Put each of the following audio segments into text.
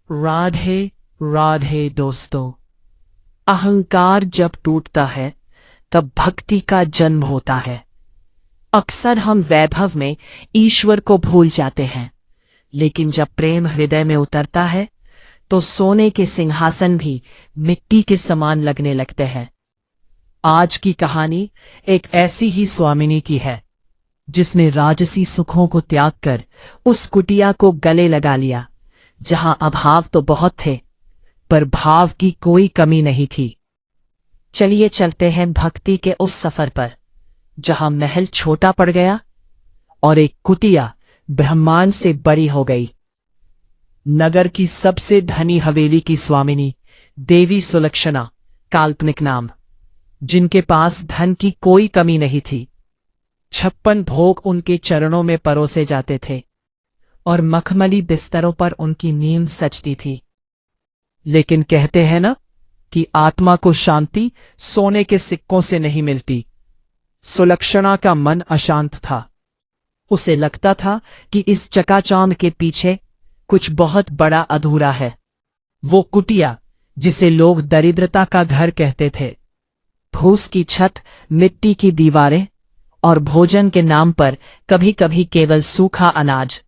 राधे राधे दोस्तों। अहंकार जब टूटता है तब भक्ति का जन्म होता है। अक्सर हम वैभव में ईश्वर को भूल जाते हैं, लेकिन जब प्रेम हृदय में उतरता है तो सोने के सिंहासन भी मिट्टी के समान लगने लगते हैं। आज की कहानी एक ऐसी ही स्वामिनी की है जिसने राजसी सुखों को त्याग कर उस कुटिया को गले लगा लिया, जहां अभाव तो बहुत थे पर भाव की कोई कमी नहीं थी। चलिए चलते हैं भक्ति के उस सफर पर जहां महल छोटा पड़ गया और एक कुटिया ब्रह्मांड से बड़ी हो गई। नगर की सबसे धनी हवेली की स्वामिनी देवी सुलक्षणा, काल्पनिक नाम, जिनके पास धन की कोई कमी नहीं थी। 56 भोग उनके चरणों में परोसे जाते थे और मखमली बिस्तरों पर उनकी नींद सजती थी। लेकिन कहते हैं ना कि आत्मा को शांति सोने के सिक्कों से नहीं मिलती। सुलक्षणा का मन अशांत था। उसे लगता था कि इस चकाचौंध के पीछे कुछ बहुत बड़ा अधूरा है। वो कुटिया जिसे लोग दरिद्रता का घर कहते थे, फूस की छत, मिट्टी की दीवारें और भोजन के नाम पर कभी कभी केवल सूखा अनाज।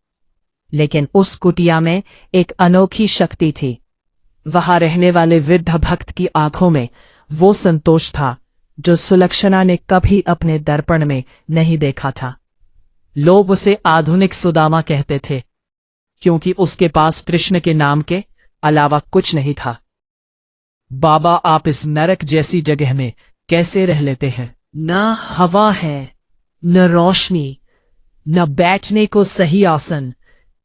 लेकिन उस कुटिया में एक अनोखी शक्ति थी। वहां रहने वाले वृद्ध भक्त की आंखों में वो संतोष था जो सुलक्षणा ने कभी अपने दर्पण में नहीं देखा था। लोग उसे आधुनिक सुदामा कहते थे क्योंकि उसके पास कृष्ण के नाम के अलावा कुछ नहीं था। बाबा, आप इस नरक जैसी जगह में कैसे रह लेते हैं? न हवा है, न रोशनी, न बैठने को सही आसन।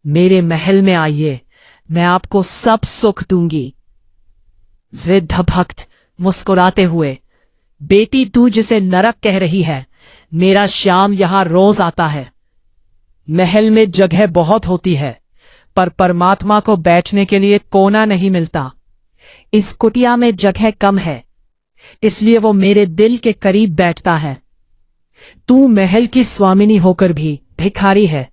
मेरे महल में आइए, मैं आपको सब सुख दूंगी। वृद्ध भक्त मुस्कुराते हुए, बेटी, तू जिसे नरक कह रही है, मेरा श्याम यहां रोज आता है। महल में जगह बहुत होती है पर परमात्मा को बैठने के लिए कोना नहीं मिलता। इस कुटिया में जगह कम है, इसलिए वो मेरे दिल के करीब बैठता है। तू महल की स्वामिनी होकर भी भिखारी है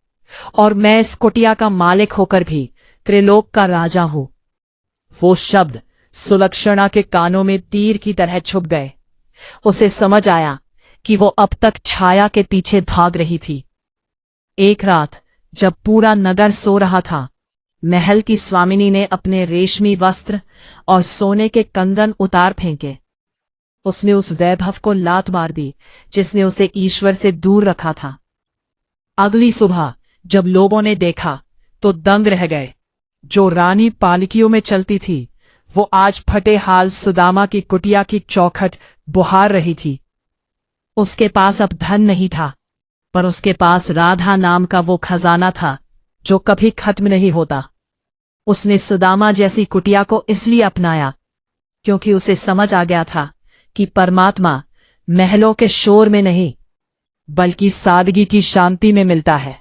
और मैं इस कुटिया का मालिक होकर भी त्रिलोक का राजा हूं। वो शब्द सुलक्षणा के कानों में तीर की तरह छुप गए। उसे समझ आया कि वो अब तक छाया के पीछे भाग रही थी। एक रात जब पूरा नगर सो रहा था, महल की स्वामिनी ने अपने रेशमी वस्त्र और सोने के कंगन उतार फेंके। उसने उस वैभव को लात मार दी जिसने उसे ईश्वर से दूर रखा था। अगली सुबह जब लोगों ने देखा तो दंग रह गए। जो रानी पालकियों में चलती थी वो आज फटे हाल सुदामा की कुटिया की चौखट बुहार रही थी। उसके पास अब धन नहीं था, पर उसके पास राधा नाम का वो खजाना था जो कभी खत्म नहीं होता। उसने सुदामा जैसी कुटिया को इसलिए अपनाया क्योंकि उसे समझ आ गया था कि परमात्मा महलों के शोर में नहीं बल्कि सादगी की शांति में मिलता है।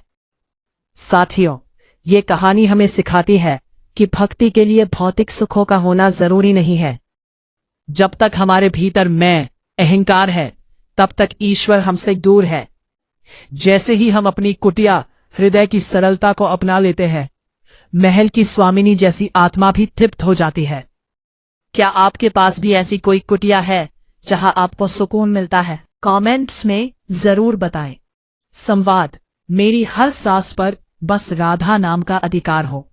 साथियों, ये कहानी हमें सिखाती है कि भक्ति के लिए भौतिक सुखों का होना जरूरी नहीं है। जब तक हमारे भीतर मैं, अहंकार है, तब तक ईश्वर हमसे दूर है। जैसे ही हम अपनी कुटिया, हृदय की सरलता को अपना लेते हैं, महल की स्वामिनी जैसी आत्मा भी तृप्त हो जाती है। क्या आपके पास भी ऐसी कोई कुटिया है जहां आपको सुकून मिलता है? कमेंट्स में जरूर बताएं। संवाद, मेरी हर सांस पर बस राधा नाम का अधिकार हो,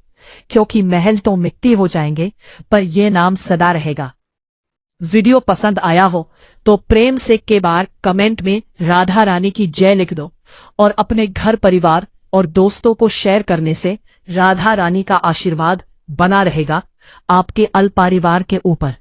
क्योंकि महल तो मिट्टी हो जाएंगे पर यह नाम सदा रहेगा। वीडियो पसंद आया हो तो प्रेम से के बार कमेंट में राधा रानी की जय लिख दो और अपने घर परिवार और दोस्तों को शेयर करने से राधा रानी का आशीर्वाद बना रहेगा आपके अल्प परिवार के ऊपर।